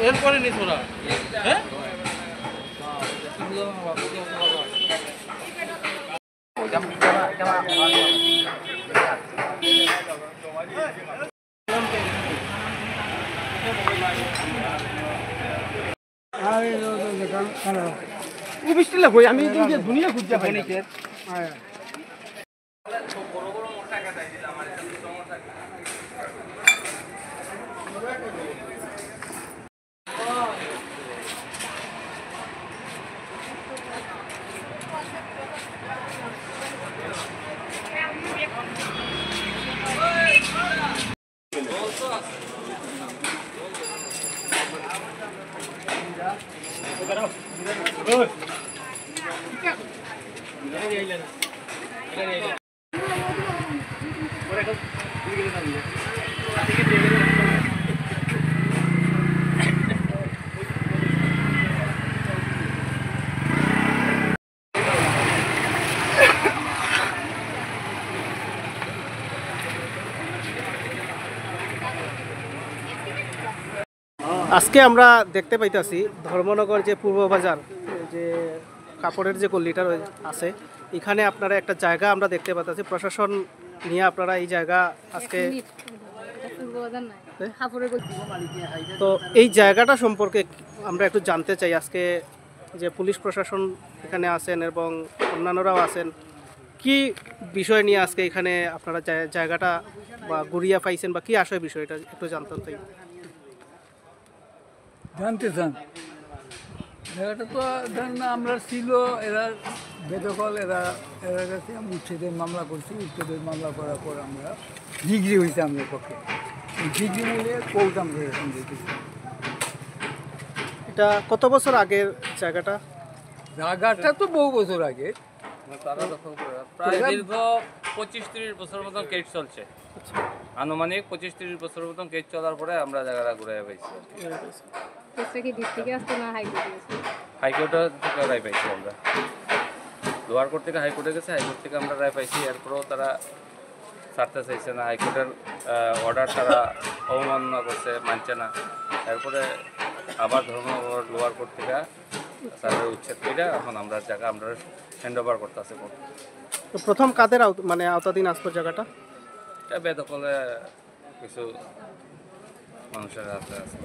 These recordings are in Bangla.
এরপরে নিস ওরা হ্যাঁ আমি দুনিয়া খুঁজতে পাই আজকে আমরা দেখতে পাইতাছি ধর্মনগর যে পূর্ব বাজার যে কাপড়ের যে গল্লিটা আছে এখানে আপনারা একটা জায়গা আমরা দেখতে পাইতাছি প্রশাসন নিয়ে আপনারা এই জায়গা আজকে তো এই জায়গাটা সম্পর্কে আমরা একটু জানতে চাই আজকে যে পুলিশ প্রশাসন এখানে আছেন এবং অন্যান্যরাও আছেন কি বিষয় নিয়ে আজকে এখানে আপনারা জায়গাটা বা ঘুরিয়া পাইছেন বা কি আসে বিষয়টা একটু জানতে চাই জানতে চান জায়গাটা তো ধরেন না আমরা ছিল এরা বেদখল এরা কাছে উচ্ছেদের মামলা করছি উচ্ছেদের মামলা করার পর আমরা ডিগ্রি হয়েছে আমাদের পক্ষে ডিগ্রি মিলে কোর্ট আমরা এখন দেখেছি। এটা কত বছর আগের জায়গাটা তো বহু বছর আগে প্রায় দীর্ঘ 25-30 বছর মতন কেস চলছে আনুমানিক 25-30 বছর মতন কেস চলার পরে আমরা জায়গাটা ঘুরে পাইছি হাইকোর্টের থেকে রায় পাইছি আমরা লোয়ার কোর্ট থেকে হাইকোর্টে গেছে হাইকোর্ট থেকে আমরা রায় পাইছি এরপরেও তারা ছাড়তে চাইছে না হাইকোর্টের অর্ডার তারা অবমাননা করছে মানছে না এরপরে আবার ধর্মনগর লোয়ার কোর্ট থেকে তাদের উচ্ছেদ করে এখন আমরা জায়গা আমরা হ্যান্ড ওভার করতেছি তো প্রথম কাদের মানে আওতাধীন আসতো জায়গাটা বেদখলে কিছু মানুষের হাতে আছে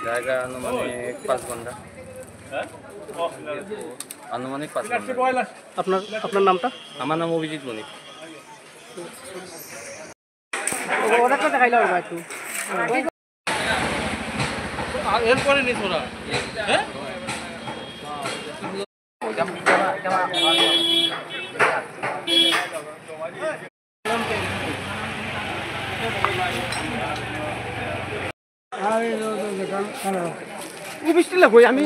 জায়গা আনুমানিক 5 ঘন্টা আনুমানিক 5 ঘন্টা আপনার নামটা আমার নাম অভিজিৎ মনিক এরপরে নিস ওরা হ্যাঁ আমি